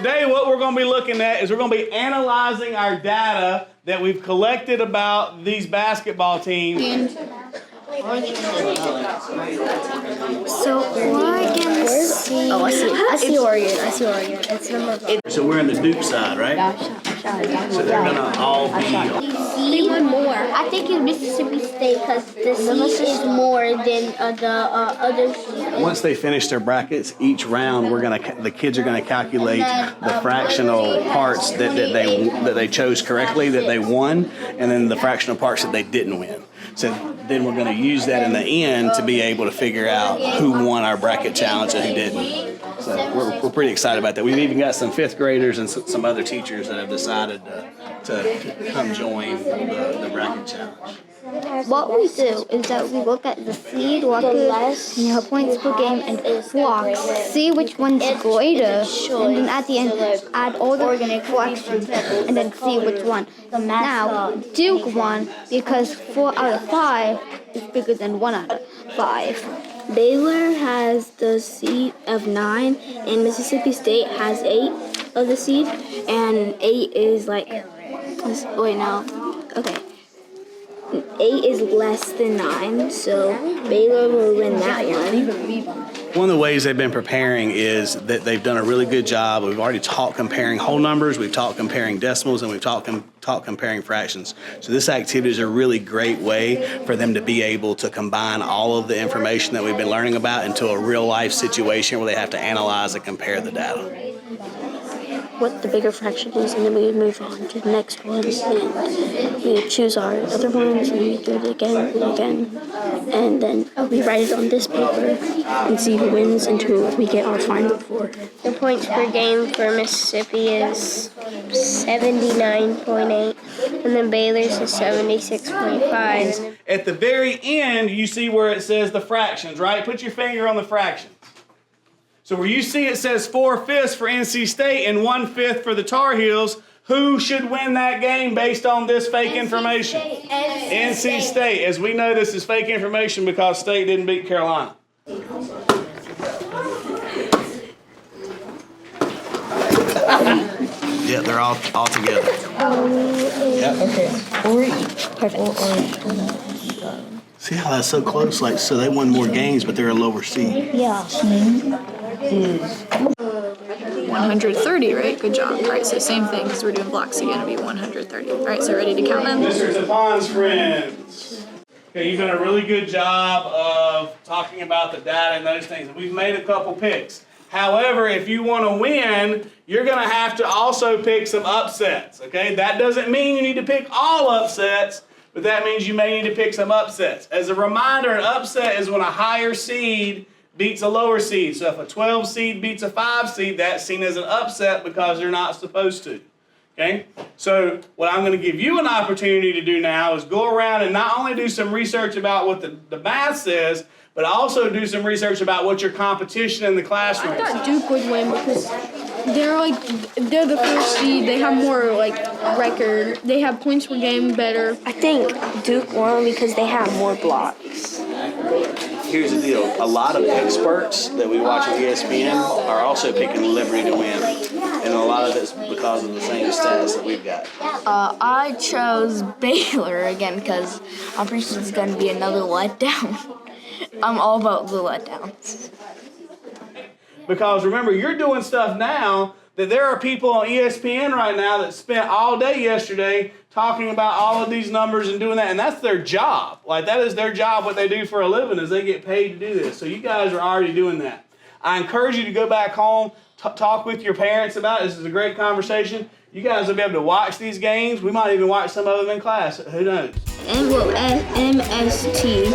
Today what we're going to be looking at is we're going to be analyzing our data that we've collected about these basketball teams. So Oregon C. Oh, I see Oregon. It's number 5. So we're on the Duke side, right? So they're going to all be... They won more. I think it's Mississippi State because the seed is more than the other seed. Once they finish their brackets, each round the kids are gonna calculate the fractional parts that they chose correctly, that they won, and then the fractional parts that they didn't win. So then we're gonna use that in the end to be able to figure out who won our bracket challenge and who didn't. So we're pretty excited about that. We've even got some 5th graders and some other teachers that have decided to come join the bracket challenge. What we do is that we look at the seed, points per game, and blocks. See which one's greater, and then at the end add all the collections, and then see which one. Now Duke won because 4 out of 5 is bigger than 1 out of 5. Baylor has the seed of 9, and Mississippi State has 8 of the seed, and 8 is like. Wait, no. Okay. 8 is less than 9, so Baylor will win that one. One of the ways they've been preparing is that they've done a really good job. We've already taught comparing whole numbers, we've taught comparing decimals, and we've taught comparing fractions. So this activity is a really great way for them to be able to combine all of the information that we've been learning about into a real life situation where they have to analyze and compare the data. What the bigger fraction is, and then we move on to the next one, and we choose our other ones, and we do it again, and then we write it on this paper and see who wins and who we get our final for. The points per game for Mississippi is 79.8, and then Baylor's is 76.5. At the very end, you see where it says the fractions, right? Put your finger on the fractions. So where you see it says 4/5 for NC State and 1/5 for the Tar Heels, who should win that game based on this fake information? NC State. As we know, this is fake information because State didn't beat Carolina. Yeah, they're all together. Yeah. Okay. Perfect. See how that's so close? Like, so they won more games, but they're a lower seed. Yeah. Is 130, right? Good job. All right, so same thing because we're doing blocks again. It'll be 130. All right, so ready to count them? Mr. Tapon's friends. Okay, you've done a really good job of talking about the data and those things. We've made a couple picks. However, if you want to win, you're going to have to also pick some upsets, okay? That doesn't mean you need to pick all upsets, but that means you may need to pick some upsets. As a reminder, an upset is when a higher seed beats a lower seed. So if a 12 seed beats a 5 seed, that's seen as an upset because they're not supposed to. Okay? So what I'm going to give you an opportunity to do now is go around and not only do some research about what the math says, but also do some research about what your competition in the classroom is. I thought Duke would win because they're the first seed. They have more record. They have points per game better. I think Duke won because they have more blocks. Here's the deal. A lot of experts that we watch on ESPN are also picking Liberty to win. And a lot of it's because of the same stats that we've got. I chose Baylor again because I'm pretty sure it's going to be another letdown. I'm all about the letdowns. Because remember, you're doing stuff now that there are people on ESPN right now that spent all day yesterday talking about all of these numbers and doing that, and that's their job. Like, that is their job. What they do for a living is they get paid to do this. So you guys are already doing that. I encourage you to go back home, talk with your parents about it. This is a great conversation. You guys will be able to watch these games. We might even watch some of them in class. Who knows? And we'll add MST.